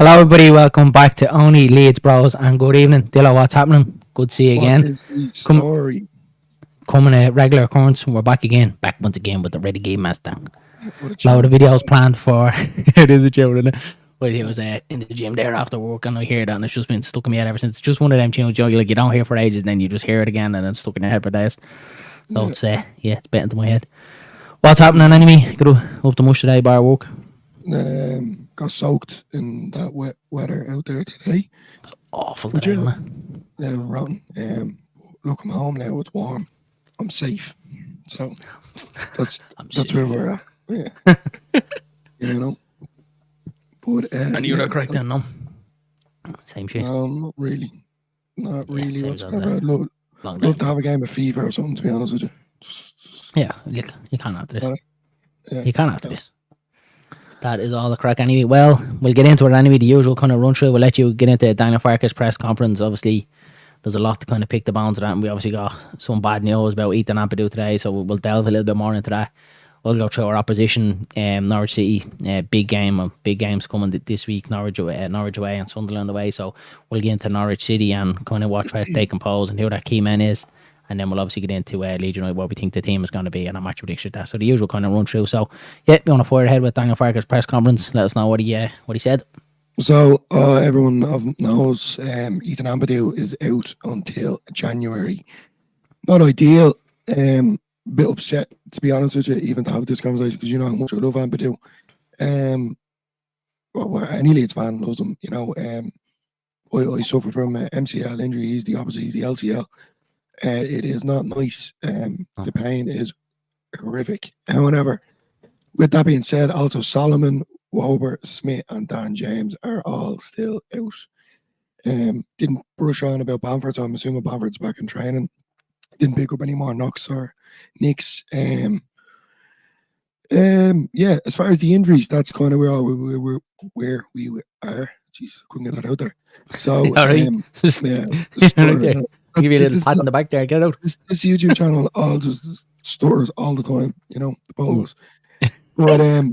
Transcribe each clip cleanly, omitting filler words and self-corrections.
Hello, everybody. Welcome back to Only Leeds Bros, and good evening, Dilla. What's happening? Good to see you What again. is the story? Coming a regular occurrence. We're back once again with the Ready Game Master. What a Load of challenge. videos planned for. It is a tune, isn't it? Well, he was in the gym there after work, and I hear that, and it's just been stuck in my head ever since. It's just one of them tunes, like you don't hear for ages, and then you just hear it again, and it's stuck in your head for days. So Yeah. it's it's bit into my head. What's happening, anyway? Got up to much today, bar work. Got soaked in that wet weather out there today. Awful But today, yeah, man. it was rotten. Look, I'm home now. It's warm. I'm safe. So that's where we're at. Yeah, you know. But And you're yeah, correct then, no? Same shit. not really, not really same whatsoever. I'd Long day. love to have a game of FIFA or something. To be honest with you. Yeah, you can't after this. Yeah. You can't after this. That is all the crack anyway. Well, we'll get into it anyway, the usual kind of run through. We'll let you get into Daniel Farke's press conference. Obviously, there's a lot to kind of pick the bones of that, and we obviously got some bad news about Ethan Ampadu today, so we'll delve a little bit more into that. We'll go through our opposition, Norwich City, big games coming this week, Norwich away and Sunderland away, so we'll get into Norwich City and kind of what tries to decompose and who that key man is. And then we'll obviously get into Leeds United, what we think the team is going to be, and a match prediction. So the usual kind of run through. So yeah, you want to fire ahead with Daniel Farke's press conference? Let us know what he said. So everyone knows Ethan Ampadu is out until January. Not ideal. Bit upset, to be honest with you, even to have this conversation, because you know how much I love Ampadu. Well, any Leeds fan loves him. You know, I suffered from MCL injury. He's the opposite. He's the LCL. It is not nice. The pain is horrific. However, with that being said, also Solomon, Wober, Smith, and Dan James are all still out. Didn't brush on about Bamford, so I'm assuming Bamford's back in training. Didn't pick up any more knocks or nicks. Yeah, as far as the injuries, that's kind of where we are. Jeez, couldn't get that out there. So, yeah, give you a little pat in the back there. Get out. This YouTube channel all just stutters all the time. You know, the both of us. But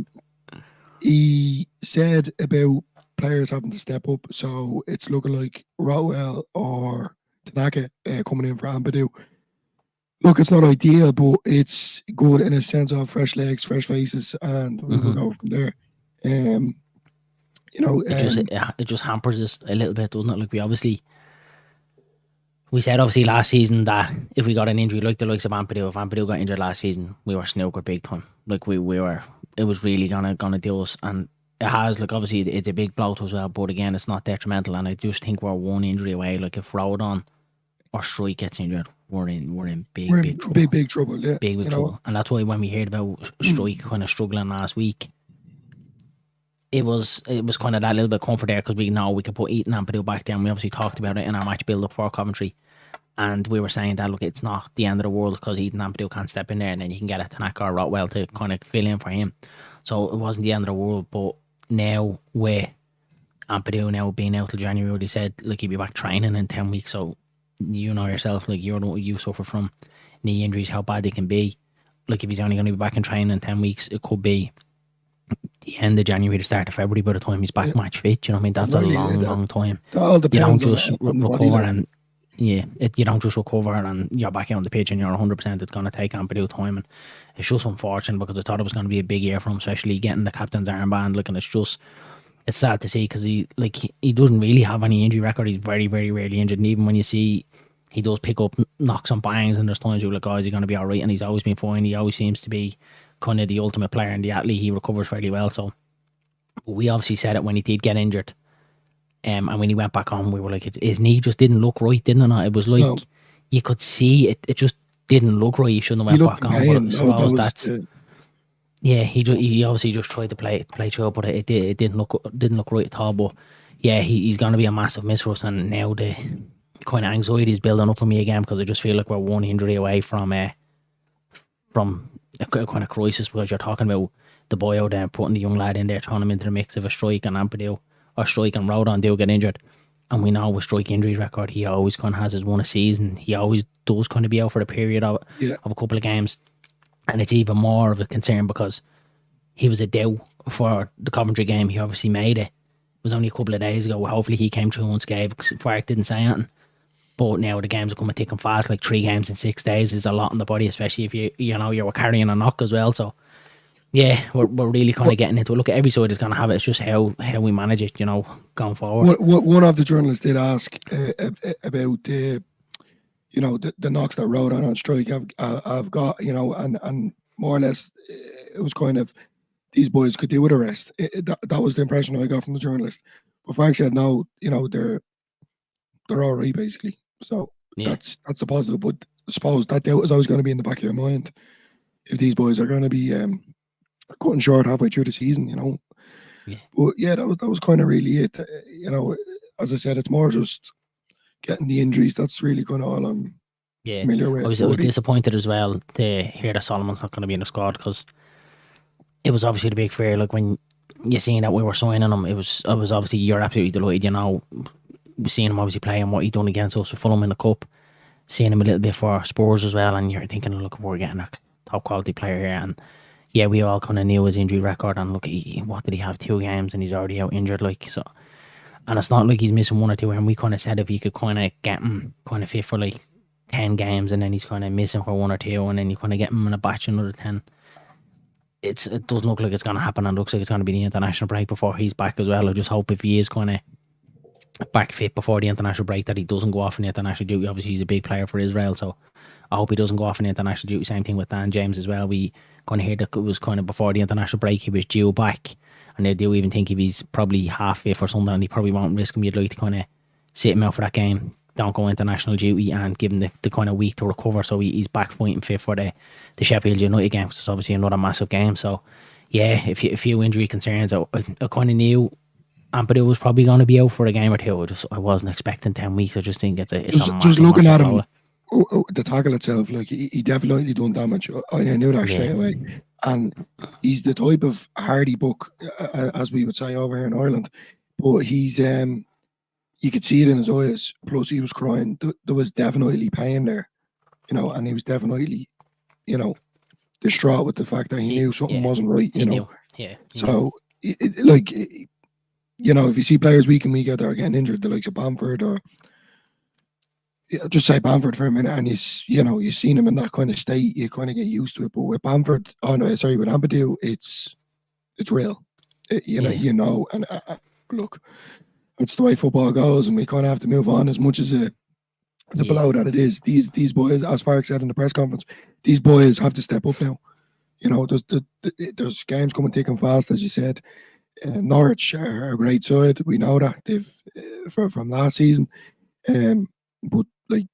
he said about players having to step up, so it's looking like Rotwell or Tanaka coming in for Ampadu. Look, it's not ideal, but it's good in a sense of fresh legs, fresh faces, and we will go from there. You know, it just hampers us a little bit, doesn't it? Like we said obviously last season that if we got an injury like the likes of Ampadu, if Ampadu got injured last season, we were snookered big time. Like we were, it was really gonna do us, and it has. Like obviously it's a big blow as well, but again it's not detrimental, and I just think we're one injury away. Like if Rodon or Strike gets injured, we're in big trouble. Big trouble, yeah. Big trouble. And that's why when we heard about Strike kind of struggling last week, it was kind of that little bit comfort there, because we know we could put Ethan Ampadu back there, and we obviously talked about it in our match build up for Coventry, and we were saying that look, it's not the end of the world because Ethan Ampadu can't step in there, and then you can get a Tanaka or Rotwell to kind of fill in for him. So it wasn't the end of the world. But now with Ampadu now being out till January, they said like he'll be back training in 10 weeks. So you know yourself, like you suffer from knee injuries, how bad they can be. Like if he's only going to be back in training in 10 weeks, it could be the end of January to start of February by the time he's back match fit. You know what I mean? That's really, a long time. All you don't depends just on recover and you don't just recover and you're back on the pitch and you're 100%. It's going to take Ampadu time, and it's just unfortunate because I thought it was going to be a big year for him, especially getting the captain's armband. Like, and it's sad to see because he doesn't really have any injury record. He's very, very rarely injured, and even when you see he does pick up knocks and bangs, and there's times you're like, oh, is he going to be all right? And he's always been fine. He always seems to be kind of the ultimate player and the athlete. He recovers fairly well. So we obviously said it when he did get injured, and when he went back on, we were like, his knee just didn't look right, didn't it? It was like you could see it just didn't look right. He shouldn't have went back on. But I suppose that's yeah. He obviously just tried to play through, but it didn't look right at all. But yeah, he's going to be a massive miss for us, and now the kind of anxiety is building up on me again because I just feel like we're one injury away from a kind of crisis, because you're talking about the boy out there putting the young lad in there, throwing him into the mix of a Strike and Ampadu, or Strike and Rodon do get injured. And we know with Strike injuries record, he always kind of has his one a season. He always does kind of be out for a period of a couple of games. And it's even more of a concern because he was a doubt for the Coventry game. He obviously made it. was only a couple of days ago. Hopefully he came through unscathed because Fark didn't say anything. But now the games are coming thick and fast. Like 3 games in 6 days is a lot on the body, especially if you're carrying a knock as well. So yeah, we're really kind What, of getting into it. Look, every side is going to have it. It's just how we manage it, going forward. one of the journalists did ask about the knocks that Road on strike have got, and more or less it was kind of these boys could do with a rest. That was the impression I got from the journalist. But Frank said no, they're all right basically. So Yeah, that's a positive. But I suppose that doubt is always going to be in the back of your mind if these boys are going to be cutting short halfway through the season. yeah, But yeah, that was kind of really it. As I said, it's more just getting the injuries. That's really kind of all I'm yeah. familiar I with. was disappointed as well to hear that Solomon's not going to be in the squad because it was obviously the big fear. Like when you seen that we were signing him, I was obviously you're absolutely delighted. Seeing him obviously playing what he done against us with Fulham in the cup, seeing him a little bit for Spurs as well, and you're thinking, look, we're getting a top quality player here. And yeah, we all kind of knew his injury record, and look, what did he have, 2 games, and he's already out injured. Like so, and it's not like he's missing 1 or 2. And we kind of said if you could kind of get him kind of fit for like 10 games, and then he's kind of missing for 1 or 2, and then you kind of get him in a batch another 10. It doesn't look like it's going to happen, and looks like it's going to be the international break before he's back as well. I just hope if he is kind of back fit before the international break that he doesn't go off in the international duty. Obviously, he's a big player for Israel, so I hope he doesn't go off in the international duty. Same thing with Dan James as well. We kind of heard that it was kind of before the international break he was due back, and they do even think if he's probably half fit or something, and he probably won't risk him. You'd like to kind of sit him out for that game, don't go international duty, and give him the kind of week to recover, so he's back fighting fit for the Sheffield United game, which is obviously another massive game. So yeah, a few injury concerns. I kind of knew Ampadu was probably going to be out for a game or 2. I wasn't expecting 10 weeks. I just think it's a massive, just looking massive at him, goal. the tackle itself, like he definitely done damage. I knew that straight away. And he's the type of hardy buck, as we would say over here in Ireland. But he's you could see it in his eyes. Plus, he was crying. There was definitely pain there, and he was definitely, distraught with the fact that he knew something wasn't right. He knew. So, like, if you see players week in week out there getting injured, the likes of Bamford or just say Bamford for a minute, and you've seen him in that kind of state, you kind of get used to it. But with Bamford, with Ampadu, it's real. And look, it's the way football goes, and we kind of have to move on as much as the blow that it is. These boys, as Fark said in the press conference, these boys have to step up now. There's games coming thick and fast, as you said. Norwich are a great side. We know that they've from last season. But look,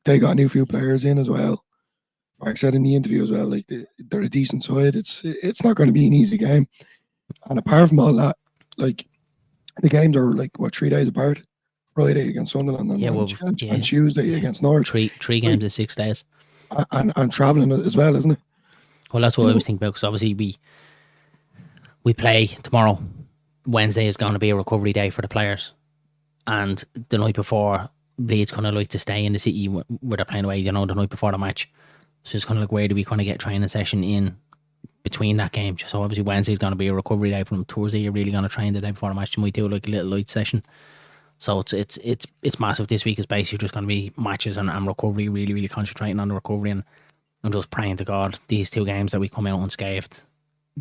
they got a new few players in as well. Like I said in the interview as well, like they're a decent side. It's not going to be an easy game. And apart from all that, like the games are like 3 days apart. Friday against Sunderland and Tuesday against Norwich. Three games in 6 days. And travelling as well, isn't it? Well, that's what I was thinking about, because obviously we play tomorrow. Wednesday is going to be a recovery day for the players, and the night before, Leeds kind of like to stay in the city where they're playing away, the night before the match. So it's kind of like, where do we kind of get training session in between that game? So obviously Wednesday is going to be a recovery day for them. Thursday you're really going to train the day before the match. You might do like a little light session. So it's massive. This week is basically just going to be matches and recovery, really, really concentrating on the recovery, and I'm just praying to God these 2 games that we come out unscathed,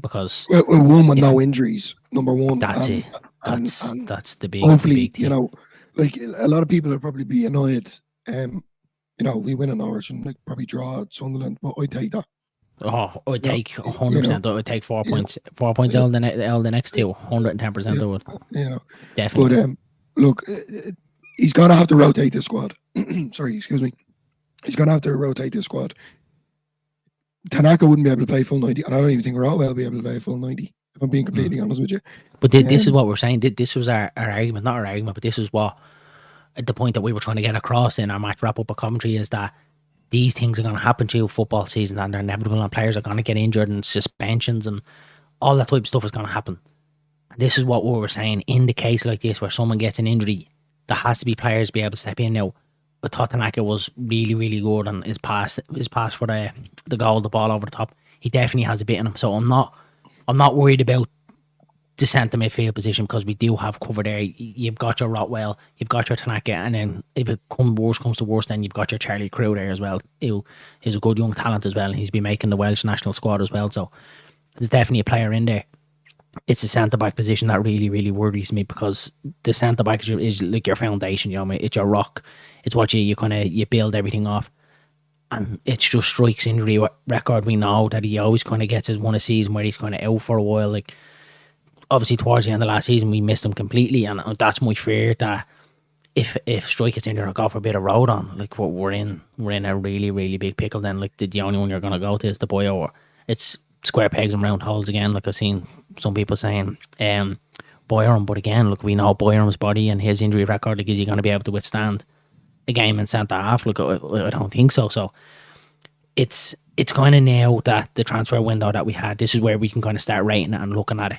because one with no injuries, number one. That's it. That's the big, hopefully, the big thing. Like a lot of people will probably be annoyed. We win an Norwich and like probably draw at Sunderland, but I take that. Oh, I'd take 100%. I would take 4 points. 4 points all the next 2. 110% I would. Definitely. But look, he's gonna have to rotate this squad. Sorry, excuse me. He's gonna have to rotate this squad. Tanaka wouldn't be able to play full 90, and I don't even think Rotwell will be able to play full 90, if I'm being completely honest with you. But this is what we're saying. This was our argument, not our argument, but this is what the point that we were trying to get across in our match wrap up of commentary, is that these things are going to happen to football season, and they're inevitable, and players are going to get injured, and suspensions and all that type of stuff is going to happen. And this is what we were saying. In the case like this, where someone gets an injury, there has to be players be able to step in. Now, I thought Tanaka was really, really good on his pass for the goal, the ball over the top. He definitely has a bit in him. So I'm not worried about the centre midfield position, because we do have cover there. You've got your Rotwell, you've got your Tanaka, and then if it comes to worse, then you've got your Charlie Crew there as well. He's a good young talent as well, and he's been making the Welsh national squad as well. So there's definitely a player in there. It's the centre back position that really, really worries me, because the centre back is like your foundation. You know, it's your rock. It's what you build everything off. And it's just Strike's injury record. We know that he always kind of gets his one a season where he's kind of out for a while. Like, obviously towards the end of last season we missed him completely, and that's my fear, that if Strike gets injured or go for a bit of road on, like, we're in a really, really big pickle. Then, like, the only one you're gonna go to is the Boyo, or it's square pegs and round holes again. Like, I've seen some people saying Boyram, but again, look, we know Boyram's body and his injury record. Like, is he going to be able to withstand a game in centre half? Look, I don't think so. So it's kind of now that the transfer window that we had, this is where we can kind of start rating it and looking at it.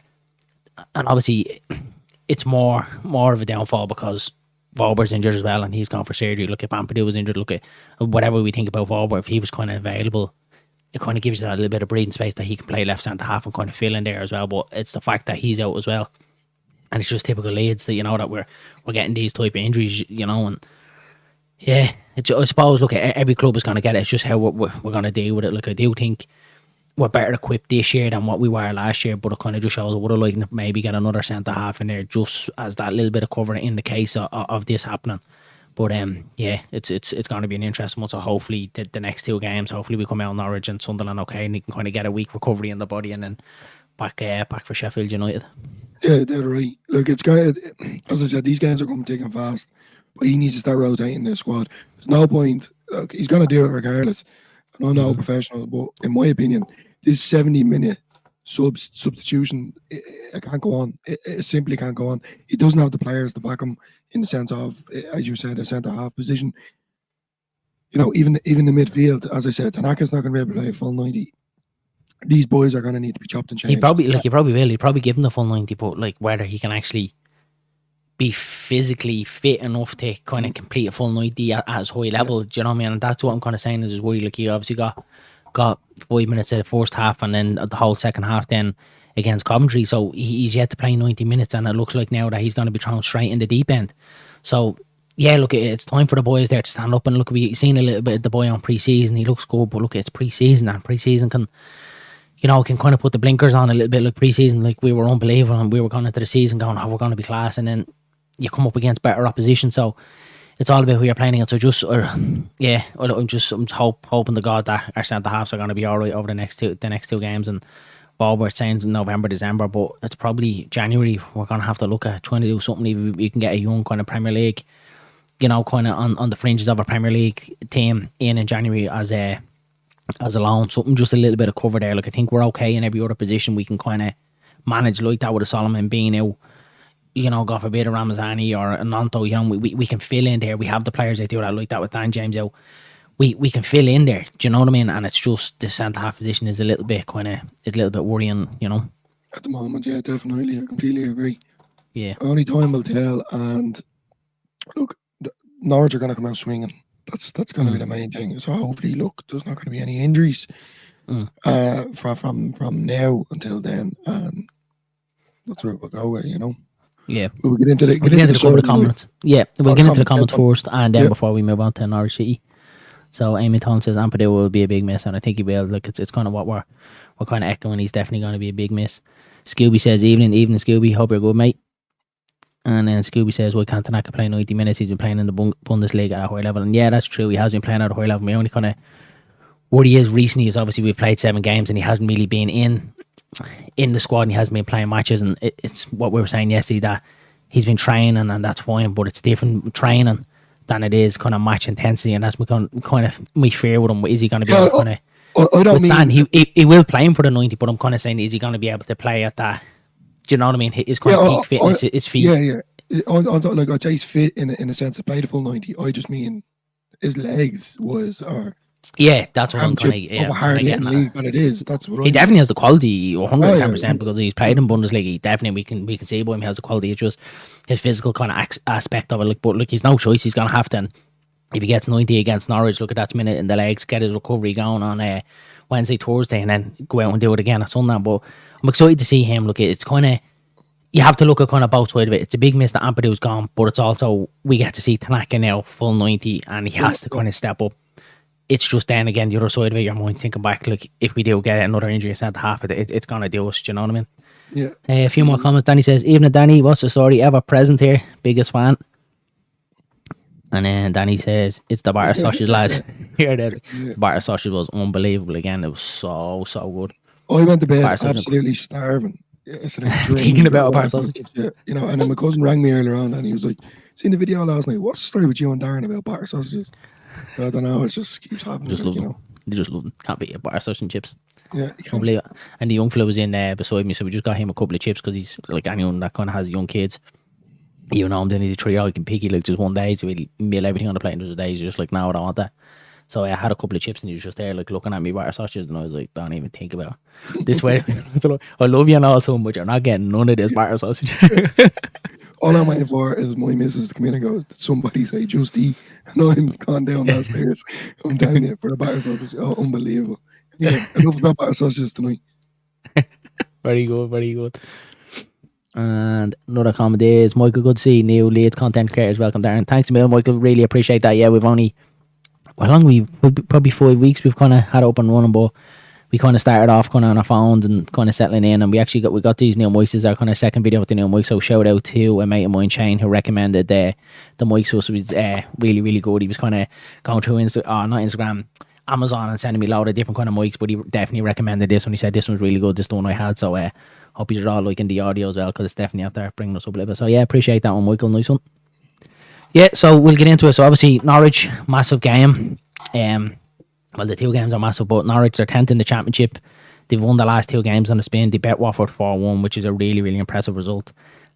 And obviously it's more of a downfall because Vauber's injured as well, and he's gone for surgery. Look, at Pampadu was injured. Look at whatever we think about Vauber, if he was kind of available, it kind of gives you that little bit of breathing space that he can play left centre half and kind of fill in there as well. But it's the fact that he's out as well, and it's just typical Leeds that, you know, that we're getting these type of injuries, you know. And yeah, I suppose, look, every club is going to get it. It's just how we're going to deal with it. Like, I do think we're better equipped this year than what we were last year, but it kind of just shows I would have liked to maybe get another centre half in there just as that little bit of cover in the case of this happening. But yeah, it's going to be an interesting one. So hopefully the next two games, hopefully we come out Norwich and Sunderland okay, and he can kind of get a week recovery in the body, and then back for Sheffield United. Yeah, they're right. Look, it's kind of, as I said, these games are coming thick and fast, but he needs to start rotating the squad. There's no point. Look, he's going to do it regardless. I'm not a professional, but in my opinion, this 70-minute substitution, it can't go on. It simply can't go on. He doesn't have the players to back him in the sense of, as you said, a centre half position. You know, even the midfield, as I said, Tanaka's not going to be able to play a full 90. These boys are going to need to be chopped and changed. He probably will. He'd probably give him the full 90, but like, whether he can actually be physically fit enough to kind of complete a full 90 at his high level, do you know what I mean? And that's what I'm kind of saying is his worry. Like, he obviously got 5 minutes of the first half, and then the whole second half then against Coventry, so he's yet to play 90 minutes, and it looks like now that he's going to be thrown straight in the deep end. So yeah, look, it's time for the boys there to stand up. And look, we've seen a little bit of the boy on pre-season. He looks good, but look, it's pre-season, and pre-season can kind of put the blinkers on a little bit. Like, pre-season, like, we were unbelievable, and we were going into the season going, oh, we're going to be class, and then you come up against better opposition. So it's all about who you're playing against. So I'm hoping to God that our centre halves are going to be all right over the next two games. And we're saying November, December, but it's probably January. We're going to have to look at trying to do something. If we can get a young kind of Premier League, you know, kind of on the fringes of a Premier League team in January as a loan, something, just a little bit of cover there. Like, I think we're okay in every other position. We can kind of manage like that with a Solomon being out. You know, God forbid a Ramazani or a Nanto, you know, we can fill in there. We have the players that do that, like that with Dan James out. We can fill in there, do you know what I mean? And it's just the centre half position is a little bit worrying, you know. At the moment, yeah, definitely. I completely agree. Yeah. Only time will tell. And look, Norwich are going to come out swinging. That's going to be the main thing. So hopefully, look, there's not going to be any injuries from now until then. And that's where we'll go with, you know. Yeah, we'll get into the comments. Yeah, we'll get into the comments first, and then before we move on to Norwich City. So Amy Town says Ampadu will be a big miss, and I think he will. Look, it's kind of what we're kind of echoing. He's definitely going to be a big miss. Scooby says evening Scooby. Hope you're good, mate. And then Scooby says, why can't Tanaka play 90 minutes? He's been playing in the Bundesliga at a high level, and yeah, that's true. He has been playing at a high level. My only kind of what he is recently is obviously we've played 7 games, and he hasn't really been in the squad, and he hasn't been playing matches. And it's what we were saying yesterday, that he's been training, and that's fine, but it's different training than it is kind of match intensity, and that's kind of my fear with him. Is he going to be able to kind of withstand? He will play him for the 90, but I'm kind of saying, is he going to be able to play at that? Do you know what I mean? His kind of peak fitness, his feet. Yeah. Like, I'd say he's fit in a sense to play the full 90. I just mean his legs that's what I'm kind of hard hitting league than it is. That's what he definitely has the quality, 110%, because he's played in Bundesliga. He definitely we can see by him, he has the quality. It's just his physical kind of aspect of it. Like, but look, he's no choice. He's gonna have to. And if he gets 90 against Norwich, look at that minute in the legs, get his recovery going on Wednesday, Thursday, and then go out and do it again on Sunday. But I'm excited to see him. Look, it's kind of you have to look at kind of both sides of it. It's a big miss that Ampadu's gone, but it's also we get to see Tanaka now full 90, and he has to kind of step up. It's just then again the other side of it, your mind thinking back, like if we do get another injury centre half, it's gonna do us. Do you know what I mean? Yeah. A few more comments. Danny says, "Evening, Danny. What's the story? Ever present here? Biggest fan." And then Danny says, "It's the batter sausage, lads." Here, the batter sausage was unbelievable again. It was so good. I went to bed absolutely starving. Thinking about a batter sausage. Yeah, you know, and then my cousin rang me earlier on and he was like, "Seen the video last night? What's the story with you and Darren about batter sausages?" I don't know. It just keeps happening. Just like, love them. You just love them. Can't beat a batter sausage and chips. Yeah, can't believe it. And the young fella was in there beside me, so we just got him a couple of chips because he's like anyone that kind of has young kids. You know, then he's a 3-year-old can picky like just one day, so he'll meal everything on the plate, and other days he's just like, "No, I don't want that." So I had a couple of chips, and he was just there like looking at me batter sausages, and I was like, "Don't even think about it. This way." I love you and all so much, you're not getting none of this batter sausage. All I'm waiting for is my missus to come in and go, "Did somebody say just eat?" And I'm gone down the stairs. I'm down here for the batter sausage. Oh, unbelievable. Yeah, enough about batter sausages tonight. Very good. And another comment is Michael, good to see new Leeds content creators. Welcome, Darren. Thanks a million, Michael. Really appreciate that. Yeah, we've only, how long we've probably 5 weeks we've kind of had up and running, but we kind of started off kind of on our phones and kind of settling in, and we got these new mics. This is our kind of second video with the new mics. So shout out to a mate of mine, Shane, who recommended the mics. So it was really good. He was kind of going through Amazon and sending me a load of different kind of mics, but he definitely recommended this one. He said this one's really good. This is the one I had. So hope you're all liking the audio as well, because it's definitely out there bringing us up a little bit. So yeah, appreciate that one, Michael. Nice one. Yeah, so we'll get into it. So obviously Norwich, massive game. Well, the two games are massive, but Norwich are 10th in the championship. They've won the last two games on the spin. They bet Watford 4-1, which is a really impressive result.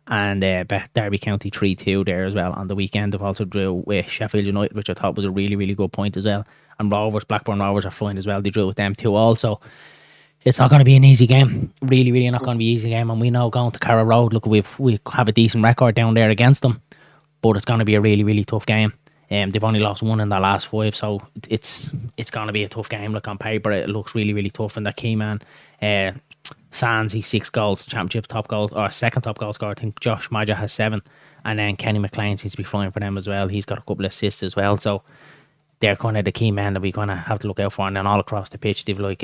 And bet Derby County 3-2 there as well on the weekend. They've also drew with Sheffield United, which I thought was a really good point as well. And Blackburn Rovers are flying as well. They drew with them too also. It's not going to be an easy game. Really not going to be an easy game. And we know going to Carrow Road, look, we have a decent record down there against them. But it's going to be a really tough game. They've only lost one in their last 5, so it's going to be a tough game. Look, on paper, it looks really tough. And the key man, Sands, he's 6 goals, championship top goal, or second top goal scorer. I think Josh Maja has 7. And then Kenny McLean seems to be flying for them as well. He's got a couple of assists as well. So they're kind of the key men that we're going to have to look out for. And then all across the pitch, they've like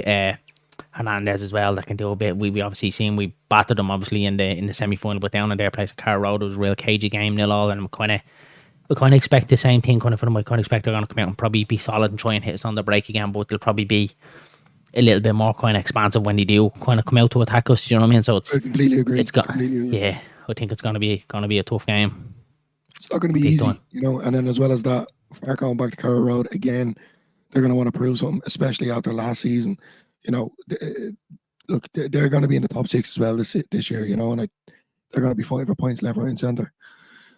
Hernandez as well that can do a bit. We obviously seen we battered them obviously in the semi-final, but down in their place at Carrow Road, it was a real cagey game, 0-0, and we kind of expect the same thing kind of for them. I kind of expect they're going to come out and probably be solid and try and hit us on the break again, but they'll probably be a little bit more kind of expansive when they do kind of come out to attack us. You know what I mean? So I completely agree. Yeah, I think it's going to be a tough game. It's not going to be easy, you know. And then as well as that, far going back to Carrow Road again, they're going to want to prove something, especially after last season. You know, look, they're going to be in the top 6 as well this year. You know, and they're going to be fighting for points left, right, and centre.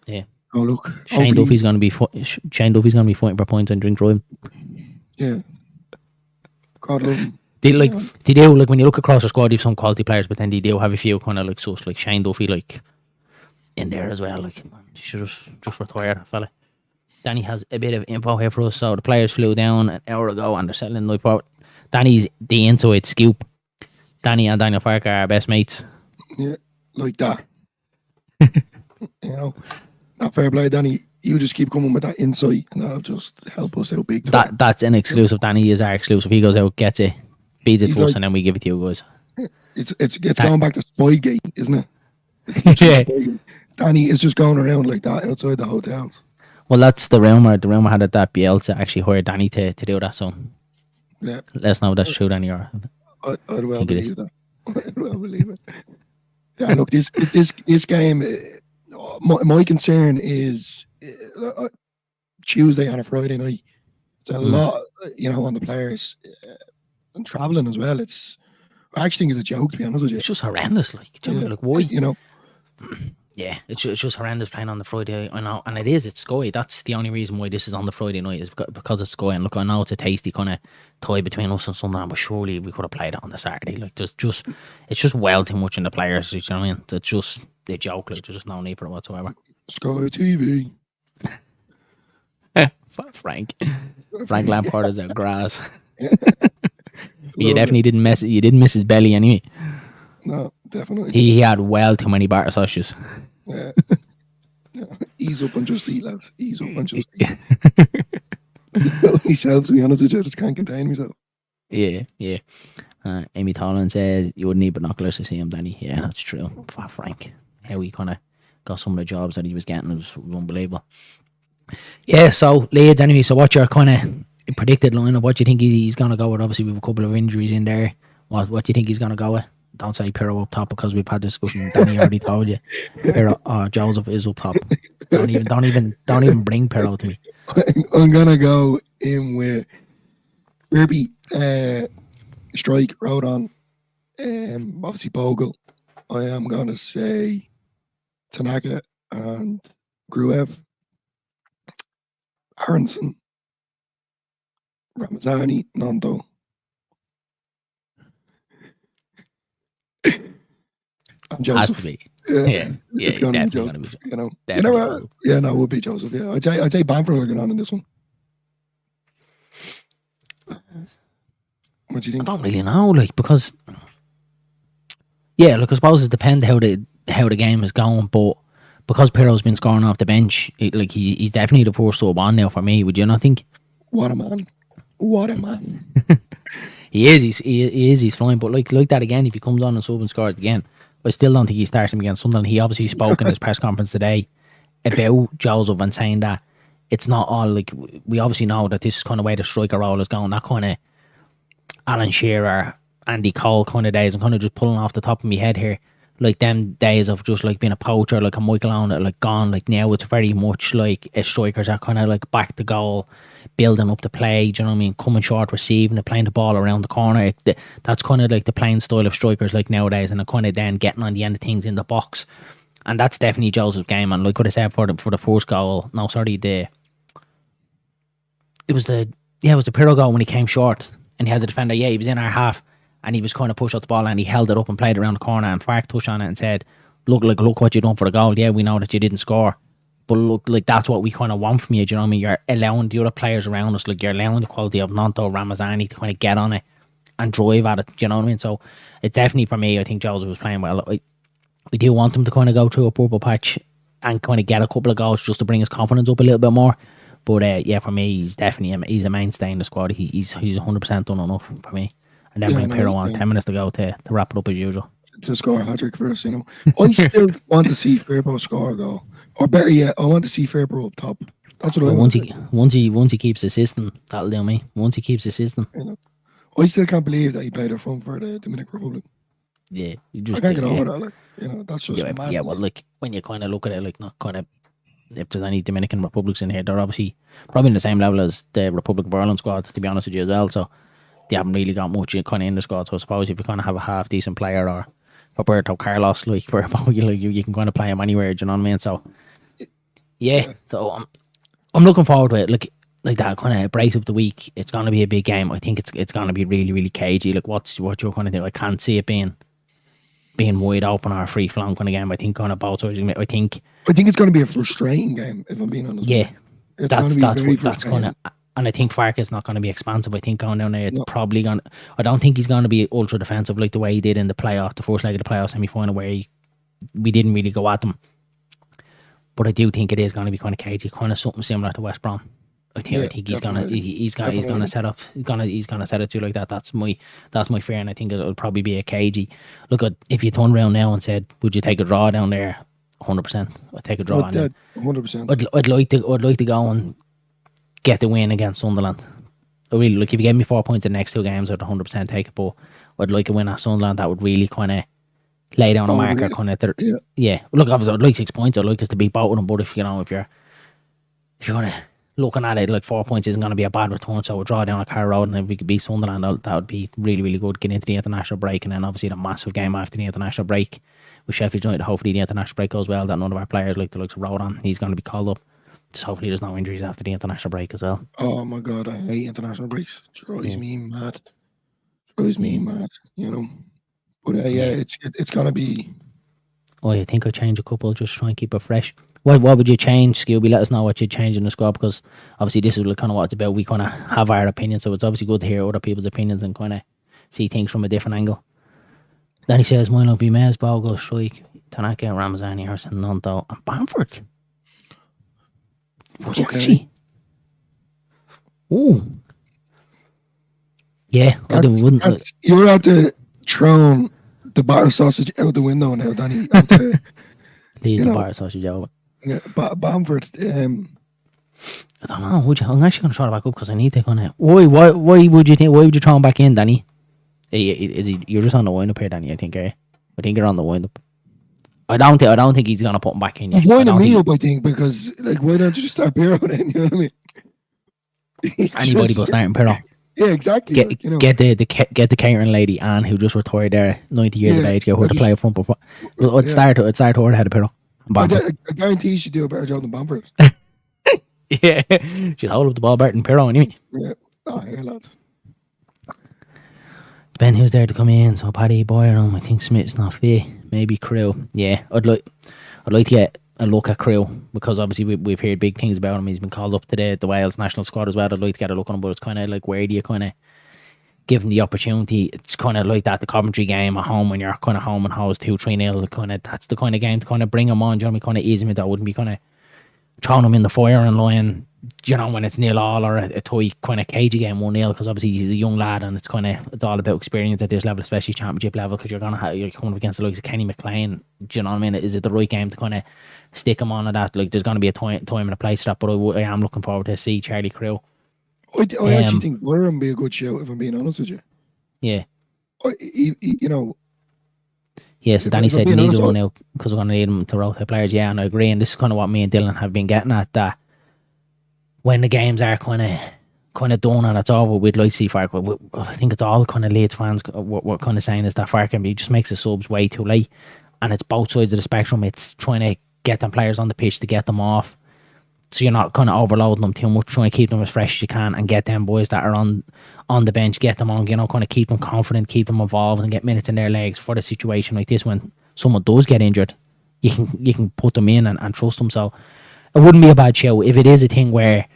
Yeah. Oh look, Shane Duffy's going to be fighting for points and drink driving. Yeah. God love him. They do like when you look across the squad, you've some quality players, but then they do have a few kind of like sus, like Shane Duffy, like in there as well. Like, man, he should have just retired, fella. Danny has a bit of info here for us. So the players flew down an hour ago and they're settling like forward. Danny's the inside scoop. Danny and Daniel Farker are best mates. Yeah, like that. You know, not fair play, Danny. You just keep coming with that insight, and that'll just help us out big time. That's an exclusive. Danny is our exclusive. He goes out, gets it, feeds it to us, and then we give it to you guys. It's going back to Spygate, isn't it? It's yeah. Danny is just going around like that outside the hotels. Well, that's the rumor. The rumor had it that Bielsa actually hired Danny to do that. So yeah, let us know if that's true, Danny. I'd well believe that. I'd well believe it. Yeah, look, this game. My concern is Tuesday on a Friday night. It's a lot, you know, on the players and traveling as well. I actually think it's a joke, to be honest with you. It's just horrendous. Like why? You know. Yeah, it's just horrendous playing on the Friday. I know, and it is. It's Sky. That's the only reason why this is on the Friday night is because it's Sky. And look, I know it's a tasty kind of tie between us and Sunderland, but surely we could have played it on the Saturday. Like, it's just well too much in the players. You know what I mean? It's just a joke. Like, there's just no need for it whatsoever. Sky TV. Frank Lampard is out grass. You definitely didn't miss. You didn't miss his belly anyway. No, definitely. He had well too many batter sausages. Yeah. Ease up and just eat, lads. Ease up and just eat. Myself, to be honest with you, I just can't contain myself. Yeah. Amy Tolan says you would need binoculars to see him, Danny. Yeah, that's true. Frank, how he kind of got some of the jobs that he was getting was unbelievable. Yeah, so Leeds anyway. So what's your kind of predicted lineup? What do you think he's going to go with? Obviously, we have a couple of injuries in there. What do you think he's going to go with? Don't say Pirro up top because we've had discussion. Danny already told you. Pirro, Joseph is up top. Don't even bring Pirro to me. I'm gonna go in with Kirby, Strike, Rodon, obviously Bogle. I am gonna say Tanaka and Gruev, Aronson, Ramazani, Nando. And Joseph. Has to be. Yeah, it's gonna be Joseph. Yeah, no, it would be Joseph. Yeah, I'd say Bamford will get on in this one. What do you think? I don't really know, because I suppose it depends how the game is going, but because Pirro's been scoring off the bench, he's definitely the first sub on now for me. Would you not think? What a man! What a man! He is. He's flying. But like that again, if he comes on and sub and scores again, I still don't think he starts him against Sunderland. He obviously spoke in his press conference today about Joseph and saying that it's not all we obviously know that this is kind of where the striker role is going. That kind of Alan Shearer, Andy Cole kind of days. I'm kind of just pulling off the top of my head here. Them days of just being a poacher, like a Michael Owen, gone. Now it's very much strikers are kind of back to goal, building up the play. Do you know what I mean? Coming short, receiving it, playing the ball around the corner. That's kind of the playing style of strikers nowadays, and kind of then getting on the end of things in the box. And that's definitely Joseph's game. And what I said for the first goal. No, sorry, it was the Pirro goal when he came short and he had the defender. Yeah, he was in our half. And he was kind of pushed up the ball and he held it up and played it around the corner. And Fark touched on it and said, look what you done for the goal. Yeah, we know that you didn't score. But look, that's what we kind of want from you. Do you know what I mean? You're allowing the other players around us, you're allowing the quality of Nanto, Ramazani to kind of get on it and drive at it. Do you know what I mean? So it's definitely for me, I think Joseph was playing well. We do want him to kind of go through a purple patch and kind of get a couple of goals just to bring his confidence up a little bit more. But for me, he's definitely he's a mainstay in the squad. He's 100% done enough for me. And then bring Pirro on 10 minutes to go to wrap it up as usual. To score a hat-trick for us, I still want to see Firpo score a goal. Or better yet, I want to see Firpo up top. That's what I want. Once he keeps assisting, that'll do me. Once he keeps assisting. I still can't believe that he played up front for the Dominican Republic. Yeah, I can't get over that. That's just madness. Yeah, well, when you kind of look at it, not kind of, if there's any Dominican Republics in here, they're obviously probably in the same level as the Republic of Ireland squad, to be honest with you as well. So they haven't really got much kind of in the squad. So I suppose if you kind of have a half decent player, or Roberto Carlos, for you can kind of play him anywhere. Do you know what I mean? So yeah. So I'm looking forward to it. Like that kind of breaks up the week. It's going to be a big game. I think it's going to be really, really cagey. What you're going to do? I can't see it being wide open or free flowing kind of game. I think kind of both sides. I think it's going to be a frustrating game, if I'm being honest. Yeah, that's kind of. And I think Farke is not going to be expansive. I think going down there, it's probably going. I don't think he's going to be ultra defensive like the way he did in the first leg of the playoff semi-final, where we didn't really go at them. But I do think it is going to be kind of cagey, kind of something similar to West Brom. I think he's gonna set up. He's gonna set it to like that. That's my fear, and I think it'll probably be a cagey. Look, if you turn around now and said, "Would you take a draw down there?" 100%, I'd take a draw. 100%. I'd like to go and get the win against Sunderland. I really if you gave me 4 points in the next two games, I'd 100% take it. But I'd like a win at Sunderland. That would really kind of lay down a marker. Really? Kind of, yeah. Look, obviously, I'd like 6 points. I'd like us to beat both of them. But if you're kind of looking at it, 4 points isn't going to be a bad return. So we'll draw down a Carrow Road, and if we could beat Sunderland, that would be really, really good. Get into the international break, and then obviously the massive game after the international break with Sheffield United. Hopefully the international break goes well. That none of our players, like the likes of Rodon, he's going to be called up. Just hopefully there's no injuries after the international break as well. Oh my God, I hate international breaks. It drives me mad. But it's going to be. Oh, I think I change a couple just to try and keep it fresh. What would you change, Scooby? Let us know what you'd change in the squad, because obviously this is kind of what it's about. We kind of have our opinions, so it's obviously good to hear other people's opinions and kind of see things from a different angle. Danny says, mine will be Mez, Bogle, Shrike, Tanaka, Ramazani, Harrison, Nonto, and Bamford. Would you Okay. actually? Oh. Yeah, I wouldn't. You're out to throw the bar sausage out the window now, Danny. After Leave you the know, bar sausage out. Bamford. I don't know. Would you? I'm actually going to try it back up because I need to kind of. Why would you think? Why would you throw him back in, Danny? Is he? You're just on the wind up here, Danny. I think. I think you're on the wind up. I don't think he's going to put him back in yet. He's winding me up, I think, because like, why don't you just start Pirro then? You know what I mean? Anybody but starting Pirro. Yeah, exactly. Get like, you know. get the catering lady Anne, who just retired there, 90 years of age, get her to play up front before. I'd start her ahead of Pirro. I guarantee she'd do a better job than Bamford. Yeah, she'd hold up the ball better than Pirro anyway. Yeah. Oh, yeah, lads. Ben who's there to come in, so Paddy, Boyer, I think Smith's not fit. Maybe Crew. Yeah, I'd like to get a look at Crew because obviously we've heard big things about him. He's been called up to the Wales national squad as well. I'd like to get a look on him, but it's kind of like, where do you kind of give him the opportunity? It's kind of like that, the Coventry game at home, when you're kind of home and hose 2-3-0. Kind of, that's the kind of game to kind of bring him on. Do you know what I mean? Kind of ease him into. I wouldn't be kind of throwing him in the fire and lying, you know, when it's 0-0 or a toy kind of cagey game 1-0, because obviously he's a young lad and it's all about experience at this level, especially championship level, because you're coming up against the likes of Kenny McLean. Do you know what I mean? Is it the right game to kind of stick him on at that? Like, there's going to be a time and a place for that, but I am looking forward to see Charlie Crew. I actually think Boyer would be a good shout, if I'm being honest with you. Yeah. You know. Yeah, so Danny said he needs a run out because we're going to need him to rotate players. Yeah, and I agree. And this is kind of what me and Dylan have been getting at, that when the games are kind of done and it's over, we'd like to see Fark. I think it's all kind of Leeds fans. What we're kind of saying is that Fark just makes the subs way too late, and it's both sides of the spectrum. It's trying to get them players on the pitch to get them off, so you're not kind of overloading them too much, trying to keep them as fresh as you can and get them boys that are on the bench, get them on, you know, kind of keep them confident, keep them involved and get minutes in their legs for the situation like this. When someone does get injured, you can put them in and trust them. So it wouldn't be a bad show. If it is a thing where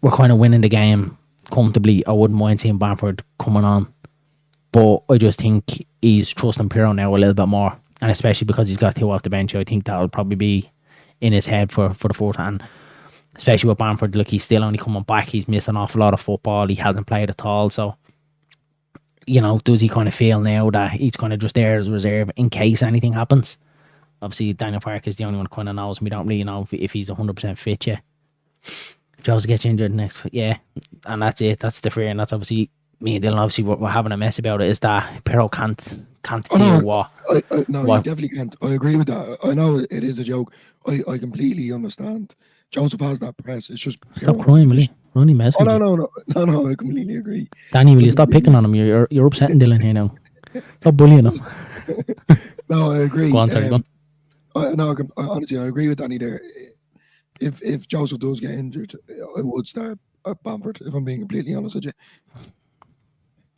we're kind of winning the game comfortably, I wouldn't mind seeing Bamford coming on. But I just think he's trusting Pirro now a little bit more, and especially because he's got 2 off the bench, I think that'll probably be in his head for the fourth. And especially with Bamford, look, he's still only coming back. He's missed an awful lot of football. He hasn't played at all. So, you know, does he kind of feel now that he's kind of just there as a reserve in case anything happens? Obviously, Daniel Park is the only one who kind of knows. We don't really know if he's 100% fit yet. Jose gets injured next. Yeah, and that's it. That's the fear. And that's obviously me and Dylan. Obviously, we're having a mess about it. Is that Pirro can't deal what? No, you definitely can't. I agree with that. I know it is a joke. I completely understand. Joseph has that press. It's just stop crying, will you? We're only messing. No. I completely agree. Danny, will you stop picking on him? You're upsetting Dylan here now. Stop bullying him. No, I agree. Go on, sorry, go on. Honestly, I agree with Danny there. If Joseph does get injured, I would start at Bamford, if I'm being completely honest with you.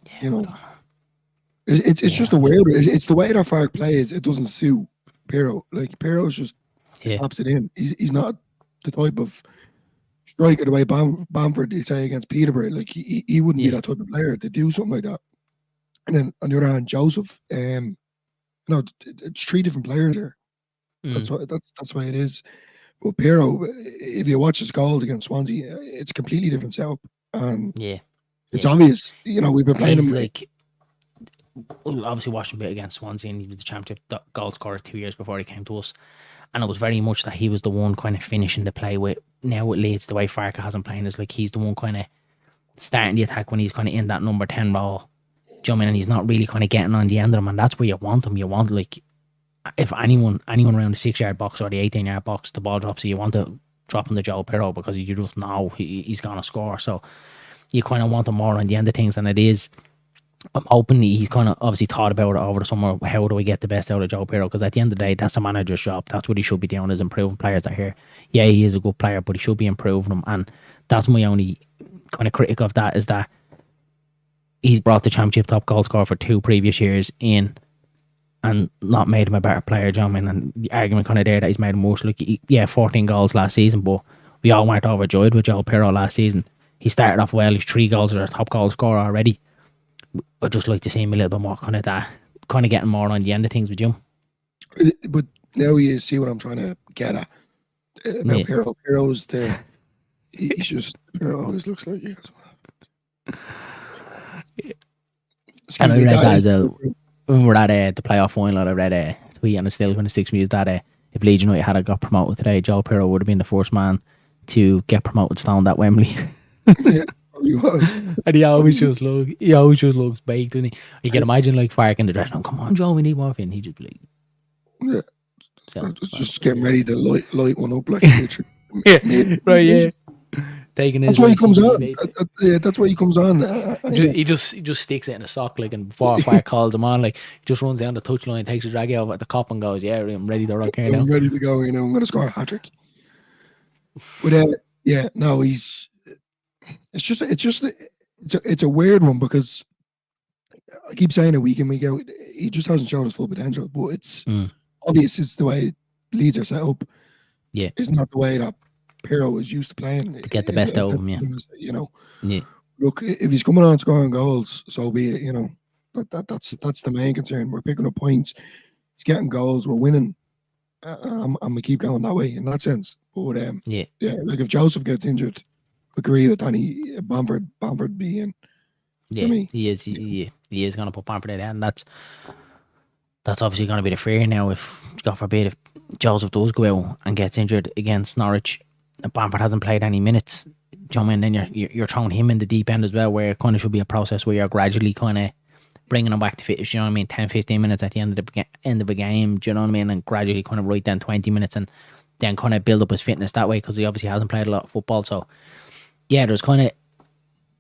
Yeah, you know, it's just the way it's the way that Fark plays. It doesn't suit Pirro. Like, Pirro's just pops it in. He's not the type of striker the way Bamford, you say, against Peterborough. Like, he wouldn't be that type of player to do something like that. And then on the other hand, Joseph, it's 3 different players here. That's why it is. But Pirro, if you watch his goal against Swansea, it's a completely different setup. And it's obvious. You know, we've been playing him. Like, obviously watched him a bit against Swansea, and he was the championship goal scorer 2 years before he came to us. And it was very much that he was the one kind of finishing the play with. Now with Leeds, the way Farke hasn't playing is like he's the one kind of starting the attack when he's kind of in that number 10 role. Do you know what I mean? And he's not really kind of getting on the end of them, and that's where you want him. You want, like, if anyone around the 6-yard box or the 18-yard box, the ball drops, so you want to drop him to Joe Pirro because you just know he's going to score. So you kind of want him more on the end of things than it is. I'm hoping he's kind of obviously thought about it over the summer. How do we get the best out of Joe Pirro? Because at the end of the day, that's a manager's job. That's what he should be doing, is improving players that are here. Yeah, he is a good player, but he should be improving them. And that's my only kind of critic of that, is that he's brought the championship top goal scorer for 2 previous years in and not made him a better player. Do you know what I mean? And the argument kind of there that he's made him worse. Like, 14 goals last season, but we all weren't overjoyed with Joe Pirro last season. He started off well. He's 3 goals as our top goal scorer already. I'd just like to see him a little bit more kind of that kind of getting more on the end of things with you. But now you see what I'm trying to get at about Yeah. Carrow. Carrow's he's just Carrow always looks like he has. And Excuse I me, read that that is as a when we're at the playoff final. I read a tweet and it still kind of sticks with me is that if Leeds United had got promoted today, Joe Pirro would have been the first man to get promoted stand at Wembley. yeah, he was. And he always just looks baked, doesn't he? You can imagine like Fark in the dressing room, come on Joe, we need more of it. And he just be like, Yeah, so, just getting ready to light one up like literally. yeah, right, yeah. Taking his That's why he comes on. vape. Yeah, that's why he comes on. He just sticks it in a sock, like, and before Fark calls him on, like, he just runs down the touchline, takes a drag out at the cop, and goes, "Yeah, I'm ready to rock here now." I'm ready to go. I'm going to score a hat trick. But yeah, no, he's. It's a weird one because I keep saying it week in week out. He just hasn't shown his full potential. But it's obvious. It's the way Leeds are set up. Yeah, it's not the way that Pirro is used to playing to get the best out of him. Yeah, you know. Yeah. Look, if he's coming on scoring goals, so be it. You know, that's the main concern. We're picking up points. He's getting goals. We're winning. And we keep going that way in that sense. But yeah, like if Joseph gets injured, agree with Danny. Bamford be in. Yeah, he is. He is going to put Bamford in, and that's obviously going to be the fear now. If God forbid, if Joseph does go out and gets injured against Norwich, and Bamford hasn't played any minutes, do you know what I mean? Then you're throwing him in the deep end as well, where it kind of should be a process where you're gradually kind of bringing him back to fitness. You know what I mean? 10, 15 minutes at the end of a game. Do you know what I mean? And gradually kind of write down 20 minutes and then kind of build up his fitness that way, because he obviously hasn't played a lot of football. So yeah, there's kind of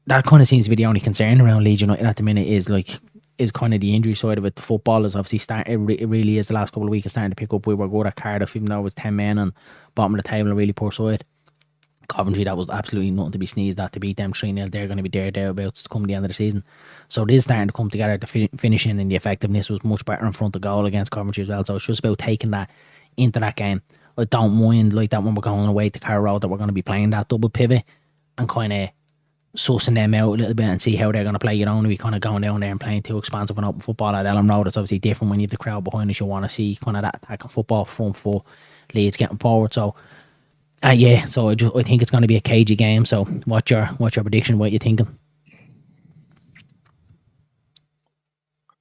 that kind of seems to be the only concern around Leeds United at the minute is kind of the injury side of it. The football is obviously it really is the last couple of weeks starting to pick up. We were good at Cardiff, even though it was 10 men on bottom of the table, a really poor side. Coventry, that was absolutely nothing to be sneezed at. To beat them 3-0, they're going to be thereabouts to come the end of the season. So it is starting to come together. The finishing and the effectiveness was much better in front of goal against Coventry as well. So it's just about taking that into that game. I don't mind like that when we're going away to Carrow Road that we're going to be playing that double pivot and kind of sussing them out a little bit and see how they're going to play. You don't want to be kind of going down there and playing too expansive and open football at Ellen Road. It's obviously different when you have the crowd behind us. You want to see kind of that attacking football, front foot, Leeds getting forward. So yeah, so I think it's going to be a cagey game. So what's your prediction? What you thinking?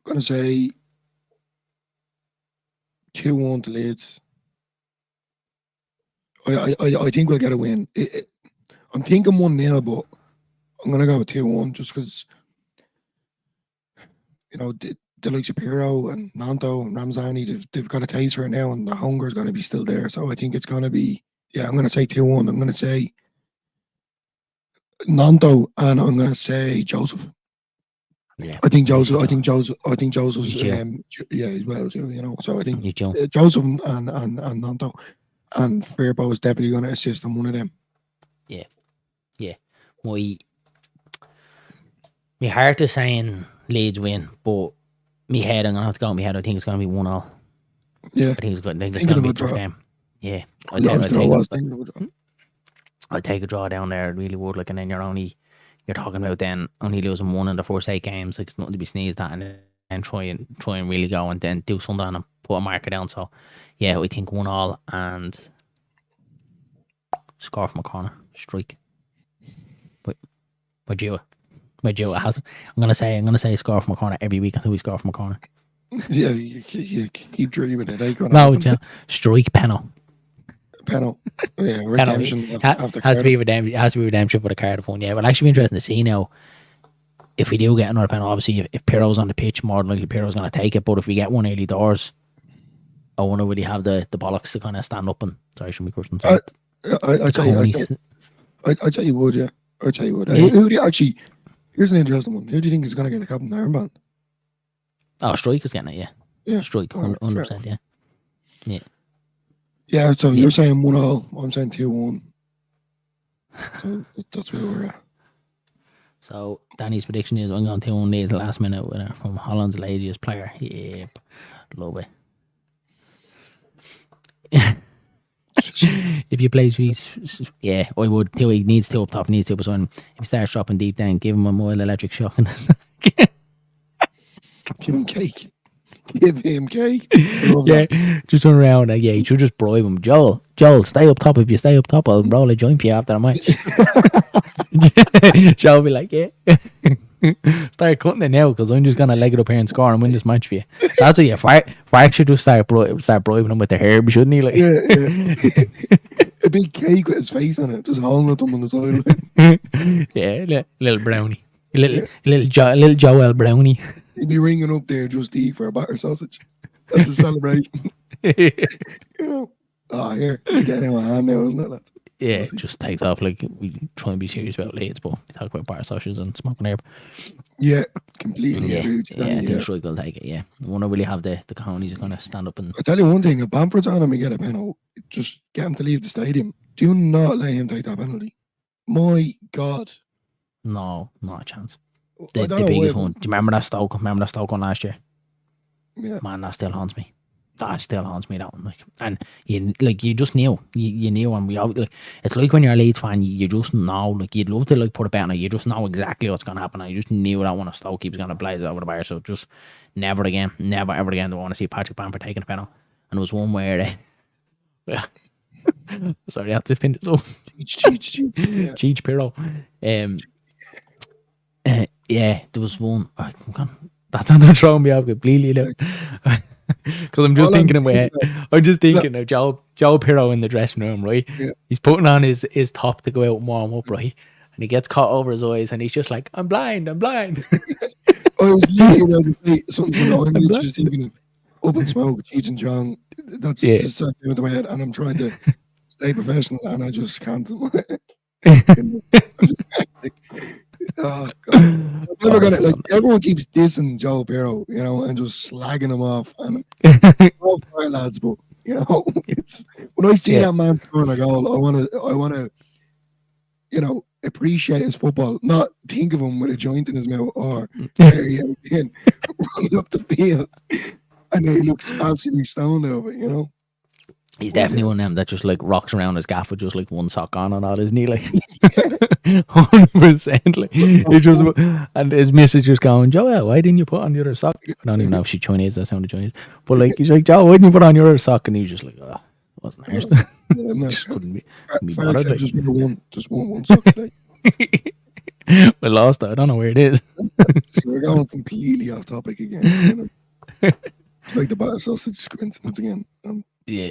I'm going to say 2-1 to Leeds. I think we'll get a win. I'm thinking 1-0, but I'm going to go with 2-1 just because, you know, the likes of Pirro and Nanto and Ramzani, they've got a taste for it now, and the hunger is going to be still there. So I think it's going to be, yeah, I'm going to say 2-1. I'm going to say Nanto, and I'm going to say Joseph. Yeah, I think Joseph's yeah, as well, you know. So I think Joseph and Nanto, and Firpo is definitely going to assist on one of them. Yeah. My heart is saying Leeds win, but me head, I'm going to have to go with my head. I think it's going to be 1-1. Yeah. I think it's going to be a tough game. Yeah. I'll take a draw down there. I really would. Like, and then you're talking about then only losing 1 in the first 8 games. Like, it's nothing to be sneezed at, and then try and really go and then do something and put a marker down. So yeah, I think 1-1 and score from a corner, strike. But you I'm gonna say score from a corner every week until we score from a corner. Yeah, you keep dreaming it. Ain't gonna no, strike penalty. Yeah, redemption after has to be redemption. It has to be redemption for the Cardiff one. Yeah, but actually be interesting to see now if we do get another penalty. Obviously, if Pirro's on the pitch, more than likely Pirro's going to take it. But if we get one early doors, I wonder would he have the bollocks to kind of stand up and sorry, should be cursing. I'd say you would. Yeah, I'd say you would. Who do you actually? Here's an interesting one. Who do you think is going to get a captain armband? Oh, Strike is getting it. Yeah, Strike 100%. Yeah. Yeah, so you're saying 1-0, I'm saying 2-1. So that's where we're at. So Danny's prediction is I'm going 2-1 Leeds the last minute winner from Holland's laziest player. Yep. Love it. If you play yeah, I would. He needs 2 up top, needs 2 beside him. If he starts dropping deep down, give him a mild electric shock. Give him cake. Give him cake. I love Yeah, that. just turn around and yeah, you should just bribe him. Joel, stay up top. If you stay up top, I'll roll a joint for you after the match. Joel will be like, yeah. Start cutting it now because I'm just gonna leg it up here and score and win this match for you. That's what you Fark should just start bribing him with the herb, shouldn't he? Like, Yeah, yeah. A big cake with his face on it, just holding it up on the sideline. yeah, little brownie, Yeah. little Joel brownie. He'd be ringing up there just to eat for a batter sausage. That's a celebration. You know. Oh, here, it's getting out of hand now, isn't it, lads? Yeah, We'll it see. just takes off. Like we try and be serious about Leeds, but we talk about bar sausages and smoking herb. Yeah, completely Yeah, agree with you, yeah, I Danny. think Yeah. Strike will take it. Yeah, we want to really have the cojones to kind of stand up and I tell you one thing, if Bamford's on him and get a penalty, just get him to leave the stadium. Do not let him take that penalty. My God. no, not a chance. I The don't know biggest why. one. Do you remember that Stoke? Remember that Stoke one last year? Yeah. Man, that still haunts me. That still haunts me. That one, like, and you just knew, you knew, and we all like. It's like when you're a Leeds fan, you just know, like, you'd love to like put a bet on it. You just know exactly what's gonna happen. I just knew that one of Stoke keeps gonna blaze it over the bar. So just never again, never ever again do I want to see Patrick Bamford taking a penalty. And there was one where, sorry, I have to finish this up. Cheech. Yeah. Cheech Pirro. Yeah, there was one. That's not throwing me off completely now. Because I'm just All I'm thinking in my head. thinking I'm just thinking of Joe Pirro in the dressing room, right? Yeah. He's putting on his top to go out and warm up, right? And he gets caught over his eyes and he's just like, I'm blind. I was literally about to say something, so I'm I'm literally blind. just thinking of Up and Smoke, Cheech and John. That's Yeah. just something into my head, and I'm trying to stay professional, and I just can't. I just can't. Oh, God. I'm never gonna, like, everyone keeps dissing Joe Pirro, you know, and just slagging him off. And all fire lads, but you know, it's when I see Yeah. that man scoring a goal, I wanna, you know, appreciate his football, not think of him with a joint in his mouth or there he is again running up the field, and he looks absolutely stoned over it, you know. He's definitely one of them that just like rocks around his gaff with just like one sock on and all his knee, like 100%. Like, he just, and his missus just going, Joe, why didn't you put on the other sock? I don't even know if she's Chinese, that sounded Chinese. But like, he's like, Joe, why didn't you put on your other sock? And he was just like, oh, wasn't hers. Just couldn't be Fair bothered. Like. just one sock today. We lost it. I don't know where it is. See, we're going completely off topic again. You know? It's like the batter sausage coincidence again. Yeah.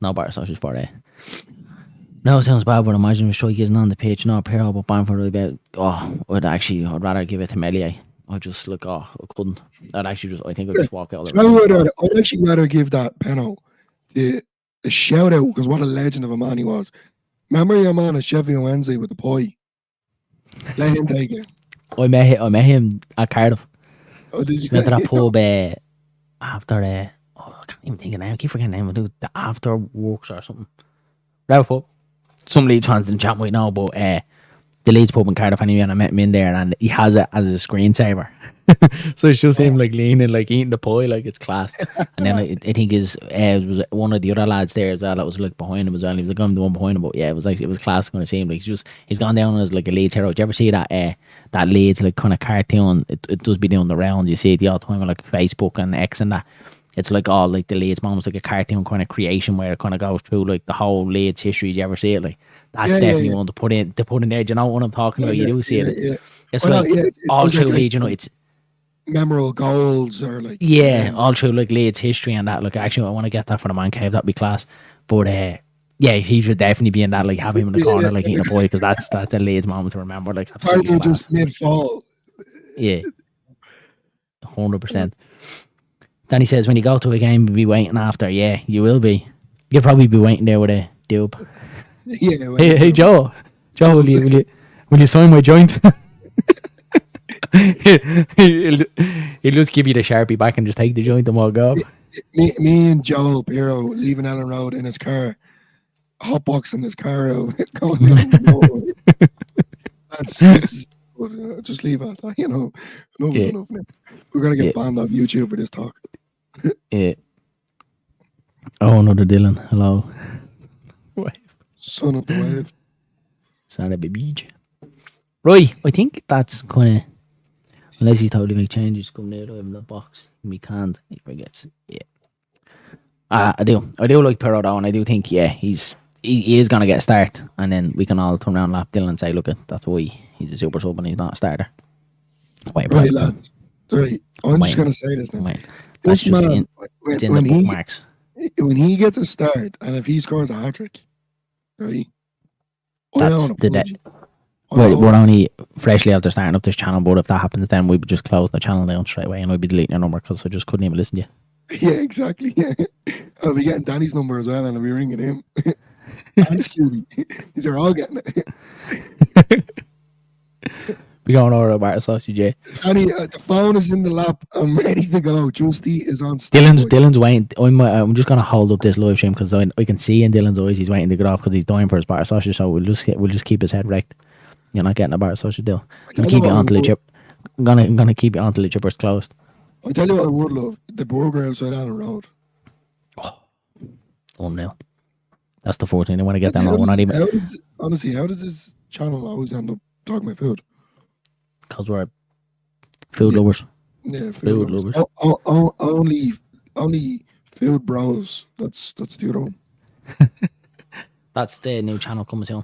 No bar sausage for that. No, it sounds bad, but imagine if Strike isn't on the pitch. No, Pirro, but Bamford really bad. I'd rather give it to Melier. I just look, I couldn't. I think I'd just walk out. I'd actually rather give that penalty the shout out, because what a legend of a man he was. Remember your man at Sheffield Wednesday with the pie? Let him take it. I met him at Cardiff. Oh, did you? Went to that pub after I can't even think of the name. I keep forgetting the name. I do the after works or something. Right pub. Some Leeds fans didn't chat right now, but the Leeds pub in Cardiff anyway, and I met him in there, and he has it as a screensaver. So it's just him like leaning, like eating the pie, like it's class. And then I think it was one of the other lads there as well that was like behind him as well. He was like, I'm the one behind him, but yeah, it was class kind of seeing. Like he's gone down as like a Leeds hero. Do you ever see that Leeds like kind of cartoon? It does be doing the rounds. You see it the all time on like Facebook and X and that. It's like all like the Leeds moments, like a cartoon kind of creation where it kind of goes through like the whole Leeds history. Do you ever see it? Like that's definitely one to put in there. Do you know what I'm talking about? You do see it. Yeah. It's it's all through Leeds, you know. It's memorable goals or like all through like Leeds history and that. Like actually, I want to get that for the man cave. That'd be class. But he should definitely be in that. Like have him in the corner, like eating a boy, because that's a Leeds moment to remember. Like absolutely just mid fall. Yeah, 100%. Then he says, when you go to a game, you'll be waiting after. Yeah, you will be. You'll probably be waiting there with a dupe. Yeah. Hey, Joe, will you sign my joint? he'll just give you the Sharpie back and just take the joint and walk off. Me and Joel Pirro leaving Ellen Road in his car, hotboxing his car out, going down. Just leave it. You know, enough's enough now. We're gonna get banned off YouTube for this talk. Yeah. Oh, another Dylan. Hello. Son of the wave. Sorry, baby. Right, I think that's kind of. Unless he totally make changes, come near to him in the box. He can't. He forgets. Yeah. I do. I do like Perro though, and I do think, yeah, he is gonna get a start, and then we can all turn around and lap Dylan and say, look, that's why he's a super sub and he's not a starter. Wait, Right, Brad. lads. Right. I'm just Wait, gonna say this now. wait. That's This just man, it's in the bookmarks. when he gets a start, and if he scores a hat trick, right? That's the day. We're only freshly after starting up this channel, but if that happens, then we would just close the channel down straight away, and we'd be deleting your number because I just couldn't even listen to you. Yeah, exactly. Yeah. I'll be getting Danny's number as well, and I'll be ringing him. And Scooby. These are all getting it. Be going over a bar of sausage, yeah. Danny, the phone is in the lap. I'm ready to go. Justy is on stage. Dylan's waiting. I'm just gonna hold up this live stream because I can see in Dylan's eyes he's waiting to get off because he's dying for his bar of sausage. So we'll just keep his head wrecked. You're not getting a bar of sausage, Dylan. I'm gonna keep you on till the chip. I'm gonna keep you on till the chipper's closed. I'll tell you what I would love: the burger outside Allen Road. Oh, unreal. That's the 14. I want to get that on. We're not even. Honestly, how does this channel always end up talking about food? Because we're food lovers. Yeah, food lovers. Only food bros. That's the other one. That's the new channel coming soon.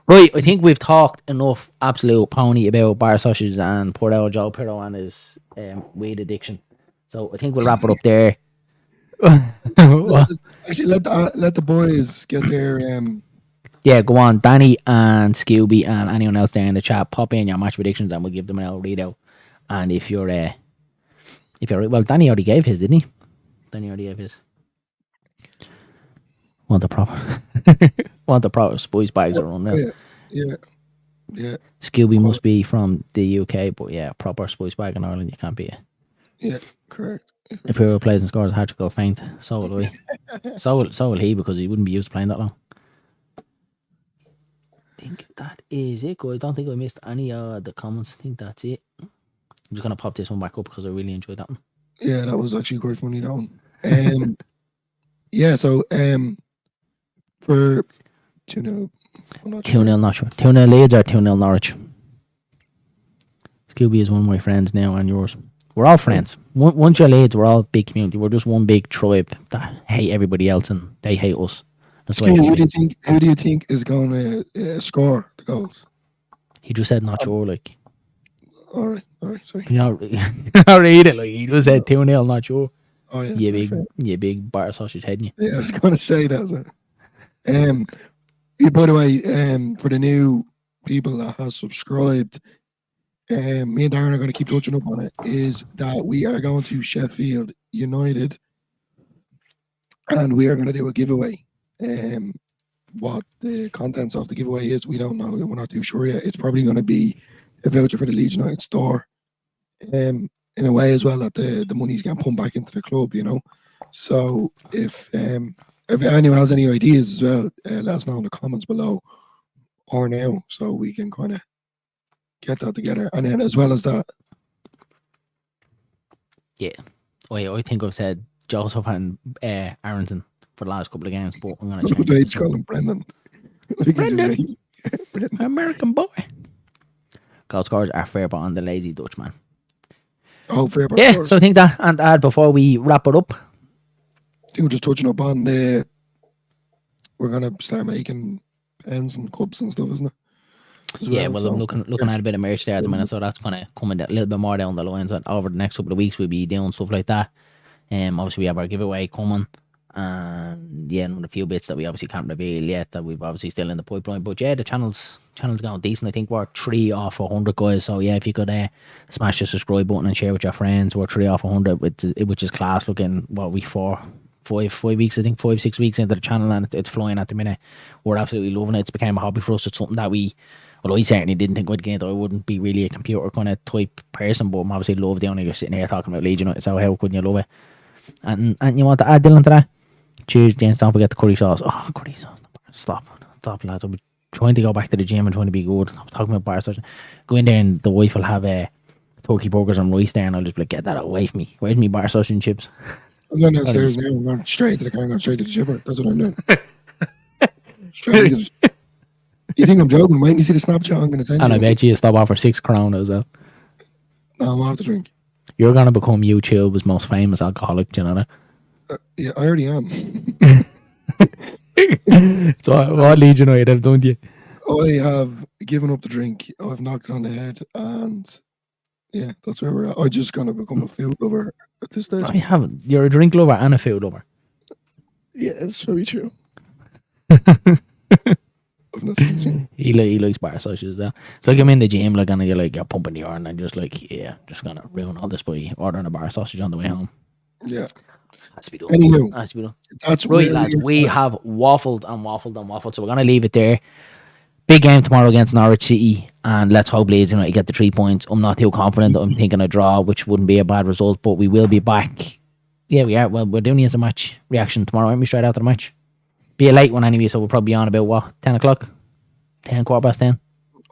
Right, I think we've talked enough absolute pony about bar sausages and poor old Joe Pirro and his weed addiction. So I think we'll wrap it up there. Actually, let the boys get their Yeah, go on, Danny and Scooby and anyone else there in the chat. Pop in your match predictions and we'll give them an readout. And if you're well, Danny already gave his, didn't he? Danny already gave his. Want the proper spice bags are on there. Yeah. Scooby must be from the UK, but yeah, proper spice bag in Ireland you can't be. Yeah, correct. If he plays and scores a hat-trick, I'll faint. So will I. so will he, because he wouldn't be used to playing that long. I think that is it, guys. I don't think I missed any of the comments. I think that's it. I'm just gonna pop this one back up because I really enjoyed that one. Yeah, that was actually quite funny, that one. Yeah, so for 2-0. 2-0, not sure. 2-0 Leeds or 2-0 Norwich? Scooby is one of my friends now and yours. We're all friends. Once you're Leeds, we're all big community. We're just one big tribe that hate everybody else and they hate us. That's why. Who do you think is going to score the goals? He just said not sure, like. All right, sorry. You know, read it, like he just said 2-0, not sure. Oh yeah. You big bar sausage head, you. Yeah, I was going to say that. So. By the way, for the new people that have subscribed, me and Darren are going to keep touching up on it, is that we are going to Sheffield United and we are going to do a giveaway. What the contents of the giveaway is, we don't know. We're not too sure yet. It's probably going to be a voucher for the Leeds United store, in a way as well, that the money's going to pump back into the club, you know. So if anyone has any ideas as well, let us know in the comments below or now, so we can kind of get that together. And then as well as that, yeah, I think I've said Joseph and Aronson for the last couple of games, but I'm going to change. I'd call him Brendan. Brendan. American boy. Goal scorers are fair, but on the lazy Dutchman. Oh, fair. Yeah, score. So I think that, and before we wrap it up, I think we're just touching up on we're gonna start making pens and cups and stuff, isn't it? Yeah, well, I'm looking at a bit of merch there at the minute, so that's gonna come in a little bit more down the line. So over the next couple of weeks, we'll be doing stuff like that. Obviously we have our giveaway coming, and yeah, and a few bits that we obviously can't reveal yet that we've obviously still in the pipeline. But yeah, the channel's going decent. I think we're 3 off 100, guys. So yeah, if you could smash the subscribe button and share with your friends, we're 3 off 100, which is class. Looking what we 5 weeks, I think 5-6 weeks into the channel, and it's flying at the minute. We're absolutely loving it. It's become a hobby for us. It's something that I certainly didn't think we'd get into. I wouldn't be really a computer kind of type person, but I'm obviously love down here sitting here talking about Leeds United, so how couldn't you love it? And you want to add Dylan to that? Cheers, James. Don't forget the curry sauce. Oh, curry sauce. Stop, lads. I'm trying to go back to the gym and trying to be good. I'm talking about bar sauce. Go in there and the wife will have turkey burgers and rice there, and I'll just be like, get that away from me. Where's me bar sausage and chips? I'm going downstairs now. I'm going straight to the car. I'm going straight to the chipper. That's what I'm doing. Straight to the... You think I'm joking? Wait, you see the Snapchat I'm going to send you? And I bet you stop off for 6 crown as well. No, I'm off the drink. You're gonna become YouTube's most famous alcoholic. Do you know Yeah, I already am. that? So what Leeds United have done to you? I have given up the drink. I've knocked it on the head, and yeah, that's where we're at. I'm just gonna become a food lover at this stage. I haven't. You're a drink lover and a food lover. Yeah, it's very true. Of necessity. He likes bar sausages as well. It's like I'm in the gym, like, and you're pumping the urine, and just like, yeah, just gonna ruin all this by ordering a bar sausage on the way home. Yeah. Has to be done. Anywho, Has to be done. that's Right, where lads, we're we at. have waffled and waffled and waffled, so we're gonna leave it there. Big game tomorrow against Norwich City, and let's hope Leeds United get the 3 points. I'm not too confident. I'm thinking a draw, which wouldn't be a bad result, but we will be back. Yeah, we are. Well, we're doing the instant match reaction tomorrow, aren't we? Straight after the match. Be a late one anyway, so we'll probably be on about what, 10 o'clock, 10 quarter past 10.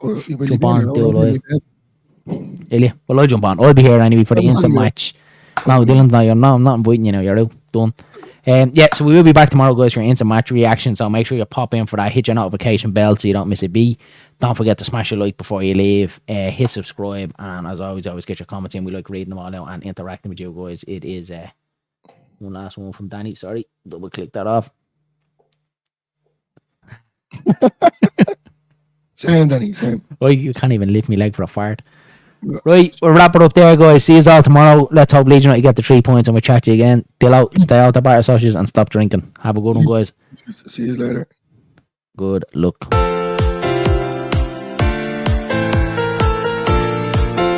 Will you Jump be on, here? do it I'll live. be there. Will you? Well, I'll jump on. I'll be here anyway for the I'm not instant here. match. No, Dylan's not here. No, I'm not inviting you now. You're out. Done. Yeah, so we will be back tomorrow, guys, for your instant match reaction. So make sure you pop in for that. Hit your notification bell so you don't miss a beat. Don't forget to smash a like before you leave. Hit subscribe. And as always get your comments in. We like reading them all out and interacting with you guys. It is one last one from Danny. Sorry. Double click that off. Same, Danny, same. Right, you can't even lift me leg for a fart. Right, we'll wrap it up there, guys. See you all tomorrow. Let's hope Leeds United get the 3 points, and we'll chat to you again. Deal out, stay out the bar sausages, and stop drinking. Have a good one, guys. See you later. Good luck.